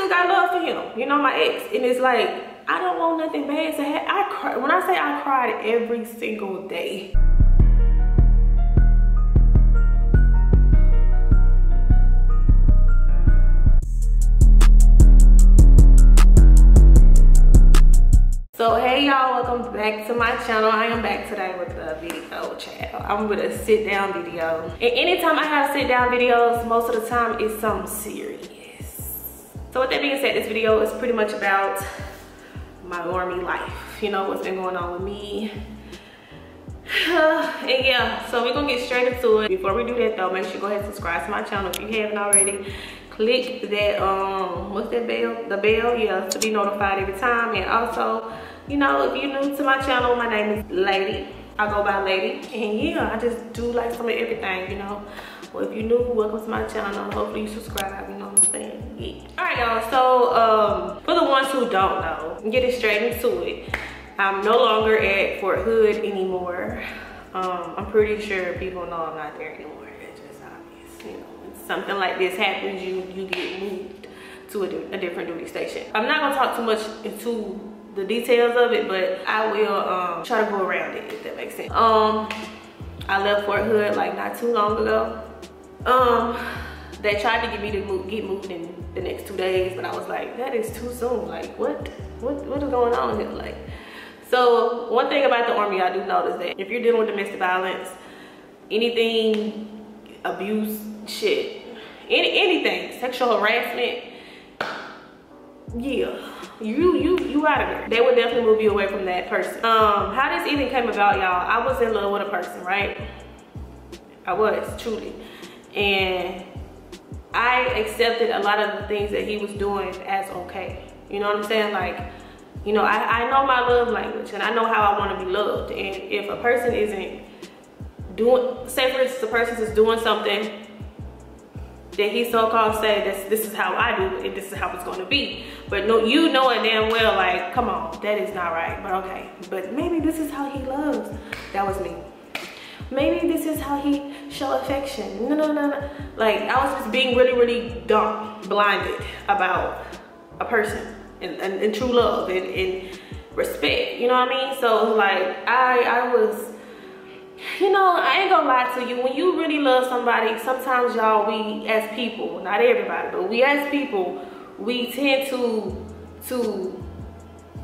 still got love for him, you know, my ex. And it's like, I don't want nothing bad to happen. I cry. When I say I cried every single day. So hey y'all, welcome back to my channel. I am back today with a video, child. I'm with a sit down video. And anytime I have sit down videos, most of the time it's something serious. So with that being said, this video is pretty much about my army life. You know, what's been going on with me. And yeah, so we're gonna get straight into it. Before we do that though, make sure you go ahead and subscribe to my channel if you haven't already. Click that, what's that bell? The bell, yeah, to be notified every time. And also, you know, if you're new to my channel, my name is Lady. I go by Lady. And yeah, I just do like some of everything, you know. Well, if you're new, welcome to my channel. Hopefully you subscribe, you know what I'm saying? Yeah. Alright y'all, so for the ones who don't know, getting straight into it. I'm no longer at Fort Hood anymore. I'm pretty sure people know I'm not there anymore. It's just obvious, you know. When something like this happens, you get moved to a different duty station. I'm not gonna talk too much into the details of it, but I will try to go around it, if that makes sense. I left Fort Hood like not too long ago. They tried to get me to get moved in the next 2 days, but I was like, that is too soon. Like, what is going on here? Like, so one thing about the Army, I do notice that if you're dealing with domestic violence, anything, abuse, shit, anything, sexual harassment, yeah, you out of there. They would definitely move you away from that person. How this even came about, y'all, I was in love with a person, right? I was, truly. And I accepted a lot of the things that he was doing as okay. You know what I'm saying? Like, you know, I know my love language and I know how I want to be loved. And if a person isn't doing, say for instance, the person is doing something that he so-called say, this is how I do it and this is how it's going to be. But no, you knowing damn well, like, come on, that is not right, but okay. But maybe this is how he loves. That was me. Maybe this is how he show affection. No. Like, I was just being really, really dumb, blinded about a person and true love and respect, you know what I mean? So like, I was, you know, I ain't gonna lie to you. When you really love somebody, sometimes y'all, we as people, not everybody, but we as people, we tend to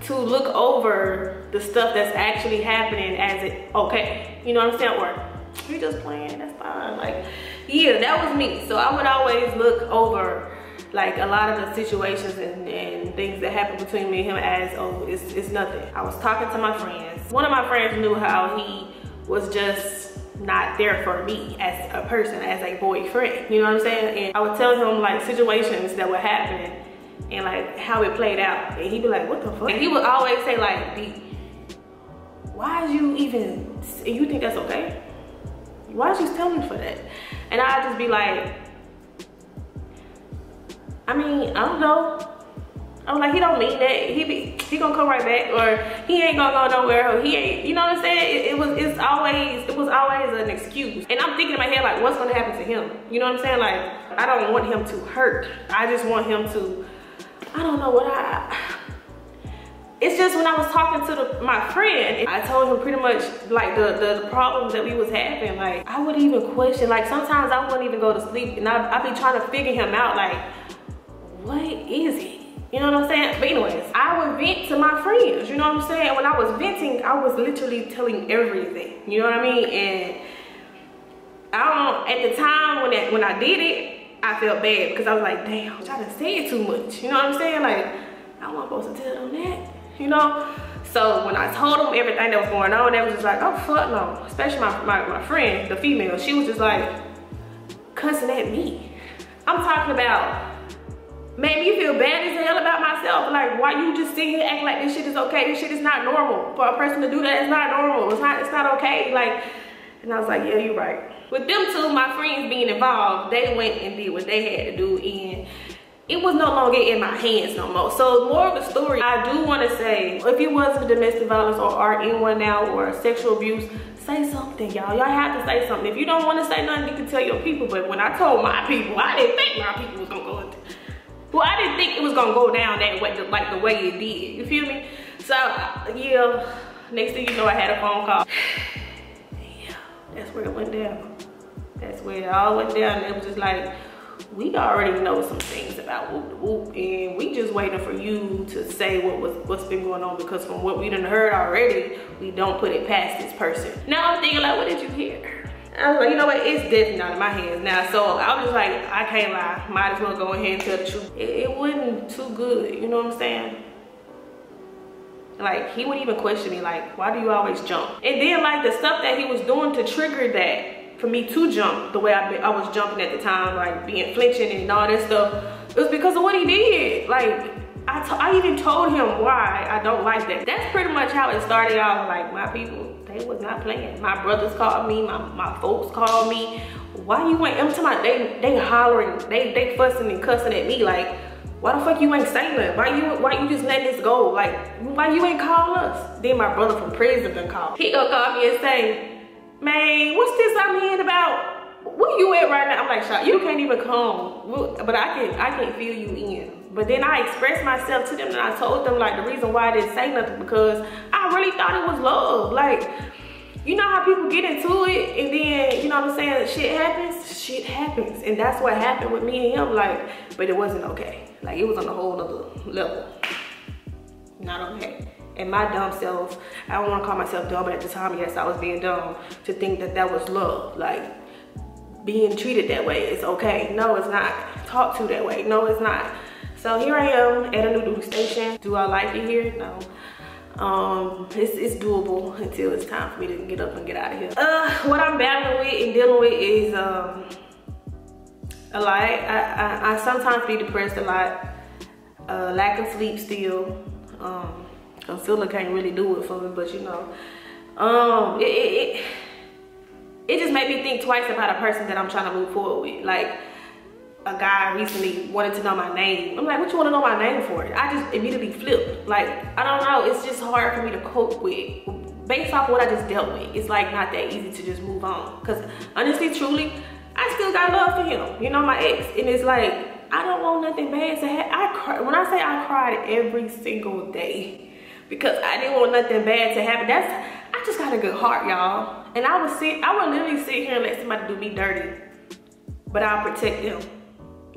look over the stuff that's actually happening as it okay. You know what I'm saying? Or you just playing, that's fine. Like, yeah, that was me. So I would always look over like a lot of the situations and things that happened between me and him as, oh, it's nothing. I was talking to my friends. One of my friends knew how he was just not there for me as a person, as a boyfriend. You know what I'm saying? And I would tell him like situations that were happening and like how it played out. And he'd be like, what the fuck? And he would always say like, D, why you even, you think that's okay? Why'd you tell me for that? And I'd just be like, I mean, I don't know. I was like, he don't mean that. He gonna come right back, or he ain't gonna go nowhere, or he ain't, you know what I'm saying? It was always an excuse. And I'm thinking in my head, like, what's gonna happen to him? You know what I'm saying? Like, I don't want him to hurt. I just want him to, I don't know what it's just when I was talking to my friend, I told him pretty much like the problems that we was having. Like, I would even question, like sometimes I wouldn't even go to sleep and I'd be trying to figure him out, like, what is it? You know what I'm saying? But anyways, I would vent to my friends, you know what I'm saying? When I was venting, I was literally telling everything, you know what I mean? And at the time when I did it, I felt bad because I was like, damn, I done said too much, you know what I'm saying? Like, I wasn't supposed to tell them that, you know? So when I told them everything that was going on, they was just like, oh, fuck no. Especially my friend, the female, she was just like cussing at me. I'm talking about, made me feel bad as hell about myself. Like, why you just sitting here acting like this shit is okay? This shit is not normal. For a person to do that, it's not normal. It's not okay. Like, and I was like, yeah, you're right. With them two, my friends being involved, they went and did what they had to do, and it was no longer in my hands no more. So more of the story, I do want to say, if you was in domestic violence or are in one now, or sexual abuse, say something, y'all. Y'all have to say something. If you don't want to say nothing, you can tell your people. But when I told my people, I didn't think my people was gonna go into Well, I didn't think it was gonna go down that way, like the way it did. You feel me? So yeah, next thing you know, I had a phone call. Yeah, that's where it went down. That's where it all went down. It was just like, we already know some things about Whoop the Whoop, and we just waiting for you to say what's been going on, because from what we done heard already, we don't put it past this person. Now I'm thinking like, what did you hear? I was like, you know what, it's definitely not in my hands now. So I was just like, I can't lie, might as well go ahead and tell the truth. It wasn't too good, you know what I'm saying? Like, he wouldn't even question me, like, why do you always jump? And then like the stuff that he was doing to trigger that, for me to jump the way I was jumping at the time, like being flinching and all that stuff, it was because of what he did. Like, I even told him why I don't like that. That's pretty much how it started out. Like, my people, they was not playing. My brothers called me, my folks called me. Why you ain't, every time they hollering, they fussing and cussing at me, like, why the fuck you ain't saying that? Why you just letting this go? Like, why you ain't call us? Then my brother from prison done called. He gonna call me and say, man, what's this I'm hearing about? Where you at right now? I'm like, Shot, you can't even come, but I can feel you in. But then I expressed myself to them, and I told them like the reason why I didn't say nothing, because I really thought it was love. Like, you know how people get into it, and then, you know what I'm saying, shit happens, and that's what happened with me and him. Like, but it wasn't okay. Like, it was on a whole other level. Not okay. And my dumb self, I don't want to call myself dumb, but at the time, yes, I was being dumb to think that that was love. Like, being treated that way is okay. No, it's not. Talk to that way. No, it's not. So here I am at a new duty station. Do I like it here? No. It's doable until it's time for me to get up and get out of here. What I'm battling with and dealing with is a lot. I sometimes be depressed a lot. Lack of sleep still. Concealer can't really do it for me, but you know, it just made me think twice about a person that I'm trying to move forward with. Like, a guy recently wanted to know my name. I'm like, what you want to know my name for? I just immediately flipped. Like, I don't know, it's just hard for me to cope with. Based off what I just dealt with, it's like not that easy to just move on. Because honestly, truly, I still got love for him. You know, my ex. And it's like, I don't want nothing bad to happen. When I say I cried every single day, because I didn't want nothing bad to happen. I just got a good heart, y'all. And I would literally sit here and let somebody do me dirty, but I'll protect them.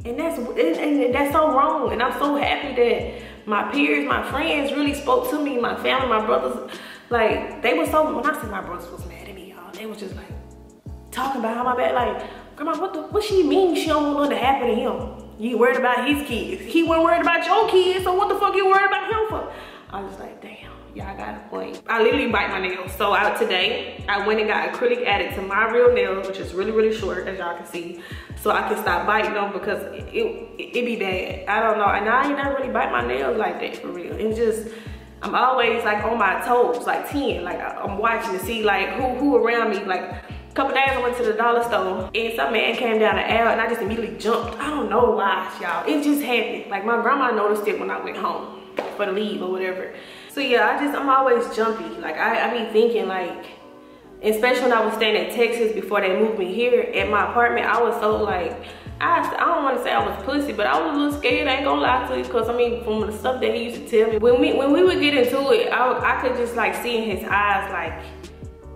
And that's so wrong. And I'm so happy that my peers, my friends really spoke to me, my family, my brothers. Like, they were so, when I said my brothers was mad at me, y'all, they was just like talking about how my bad, like, grandma, what she mean she don't want nothing to happen to him? You worried about his kids. He wasn't worried about your kids, so what the fuck you worried about him for? I was like, damn, y'all got a point. I literally bite my nails. So today, I went and got acrylic added to my real nails, which is really, really short, as y'all can see. So I can stop biting them, because it be bad. I don't know, and I ain't never really bite my nails like that, for real. It's just, I'm always like on my toes, like 10. Like, I'm watching to see like who around me. Like, a couple days I went to the dollar store, and some man came down the aisle, and I just immediately jumped. I don't know why, y'all. It just happened. Like, my grandma noticed it when I went home for the leave or whatever. So yeah, I'm always jumpy. Like, I be thinking, like, especially when I was staying in Texas before they moved me here at my apartment, I was so like, I don't want to say I was pussy, but I was a little scared, I ain't gonna lie to you, because I mean, from the stuff that he used to tell me, when we would get into it, I could just like see in his eyes, like,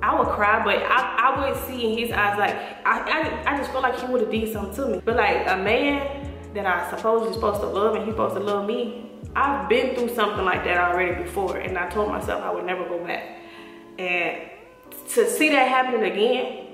I would cry, but I would see in his eyes, like, I just felt like he would have did something to me. But like, a man that I supposedly supposed to love, and he supposed to love me, I've been through something like that already before, and I told myself I would never go back. And to see that happening again,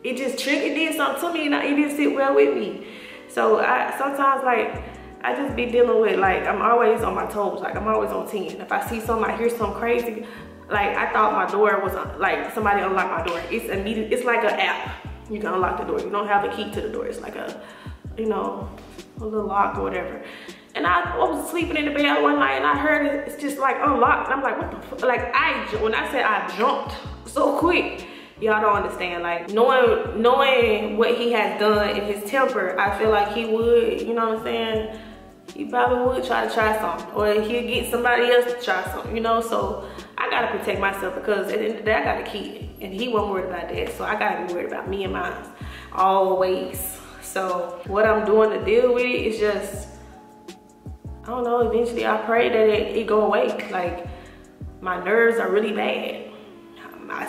it did something to me, and it didn't sit well with me. So sometimes, like, I just be dealing with, like, I'm always on my toes. Like, I'm always on 10. If I see something, I hear something crazy, like, I thought my door was, like, somebody unlocked my door. It's immediate. It's like an app. You can unlock the door. You don't have the key to the door. It's like a, you know, a little lock or whatever. And I was sleeping in the bed one night, and I heard it's just like unlocked. And I'm like, what the fuck? Like, when I said I jumped so quick, y'all don't understand. Like, knowing what he has done in his temper, I feel like he would, you know what I'm saying? He probably would try something, or he'll get somebody else to try something, you know? So I gotta protect myself, because at the end of the day, I got a kid, and he wasn't worried about that. So I gotta be worried about me and mine, always. So what I'm doing to deal with it is just I don't know, eventually I pray that it go away. Like, my nerves are really bad.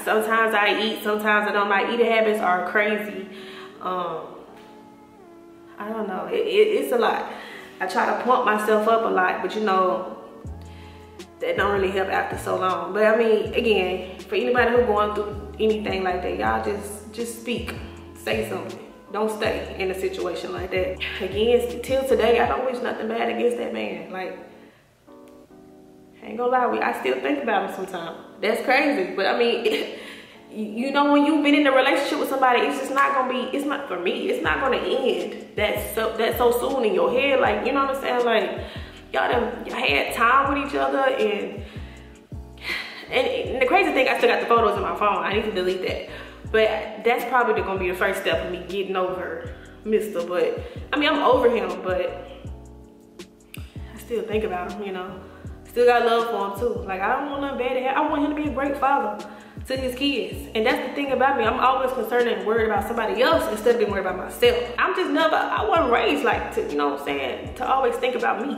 Sometimes I eat, sometimes I don't. My eating habits are crazy. I don't know, it's a lot. I try to pump myself up a lot, but you know, that don't really help after so long. But I mean, again, for anybody who's going through anything like that, y'all just speak, say something. Don't stay in a situation like that. Again, till today, I don't wish nothing bad against that man. Like, I ain't gonna lie, I still think about him sometimes. That's crazy, but I mean, you know, when you've been in a relationship with somebody, it's just not gonna be, it's not, for me, it's not gonna end that so soon in your head. Like, you know what I'm saying? Like, y'all had time with each other, and the crazy thing, I still got the photos in my phone. I need to delete that. But that's probably gonna be the first step of me getting over Mr. But, I mean, I'm over him, but I still think about him, you know. Still got love for him too. Like, I don't want nothing bad to happen. I want him to be a great father to his kids. And that's the thing about me. I'm always concerned and worried about somebody else instead of being worried about myself. I'm just never, I wasn't raised like to, you know what I'm saying, to always think about me.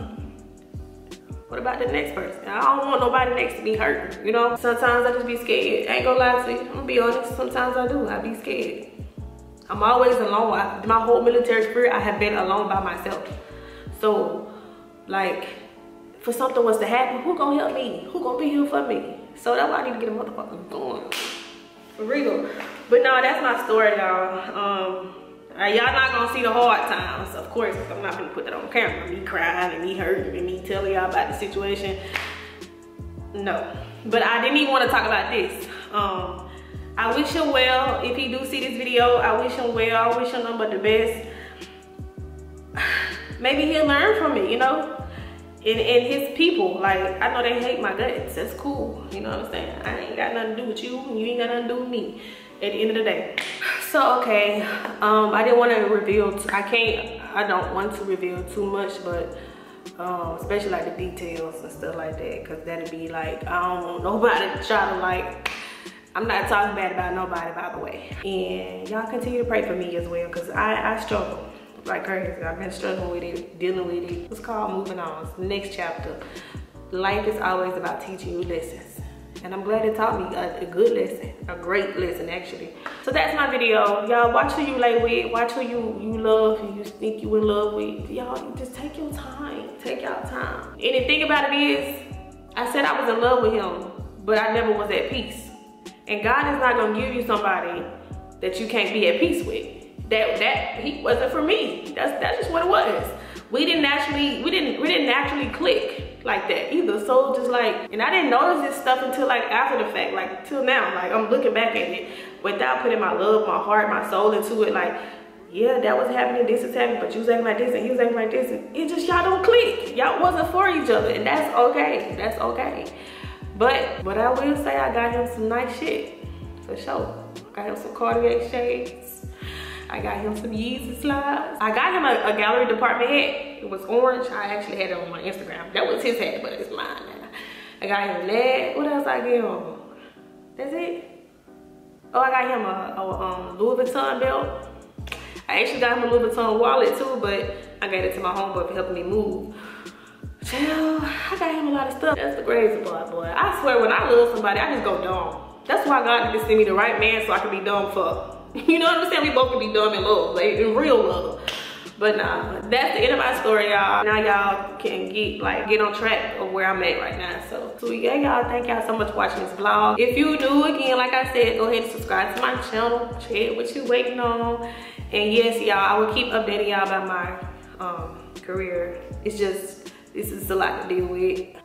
What about the next person? I don't want nobody next to me hurting, you know? Sometimes I just be scared. I ain't gonna lie to you. I'm gonna be honest. Sometimes I do. I be scared. I'm always alone. My whole military career, I have been alone by myself. So, like, for something was to happen, who gonna help me? Who gonna be here for me? So that's why I need to get a motherfucker going. For real. But no, that's my story, y'all. Y'all not gonna see the hard times, of course. I'm not gonna put that on camera. Me crying and me hurting and me telling y'all about the situation. No. But I didn't even want to talk about this. I wish him well. If he do see this video, I wish him well. I wish him nothing but the best. Maybe he'll learn from me, you know? And his people, like, I know they hate my guts. That's cool, you know what I'm saying? I ain't got nothing to do with you, and you ain't got nothing to do with me at the end of the day. So, okay, I didn't want to reveal, I don't want to reveal too much, but especially like the details and stuff like that, because that'd be like, I don't want nobody to try to, like, I'm not talking bad about nobody, by the way. And y'all continue to pray for me as well, because I struggle like crazy. I've been struggling with it, dealing with it. It's called moving on. It's the next chapter. Life is always about teaching you lessons. And I'm glad it taught me a good lesson, a great lesson actually. So that's my video. Y'all watch who you lay with, watch who you love and you think you in love with. Y'all just take your time, take y'all time. And the thing about it is, I said I was in love with him, but I never was at peace. And God is not gonna give you somebody that you can't be at peace with. That he wasn't for me. That's just what it was. We didn't naturally click like that either. So just like, and I didn't notice this stuff until like after the fact, like till now. Like I'm looking back at it without putting my love, my heart, my soul into it. Like, yeah, that was happening, this is happening, but you was acting like this and he was acting like this, and it just, y'all don't click. Y'all wasn't for each other, and that's okay. That's okay. But what I will say, I got him some nice shit for sure. I got him some Cartier shades. I got him some Yeezy slides. I got him a gallery department hat. It was orange. I actually had it on my Instagram. That was his hat, but it's mine now. I got him that. What else I get him? That's it. Oh, I got him a Louis Vuitton belt. I actually got him a Louis Vuitton wallet too, but I gave it to my homeboy for helping me move. Child, I got him a lot of stuff. That's the crazy part, boy. I swear, when I love somebody, I just go dumb. That's why God needs to send me the right man so I can be dumb for. You know what I'm saying? We both can be dumb in love, like in real love. But nah, that's the end of my story, y'all. Now y'all can get on track of where I'm at right now. So yeah, y'all, thank y'all so much for watching this vlog. If you do, again, like I said, go ahead and subscribe to my channel. Share what you waiting on. And yes, y'all, I will keep updating y'all about my career. It's just, this is a lot to deal with.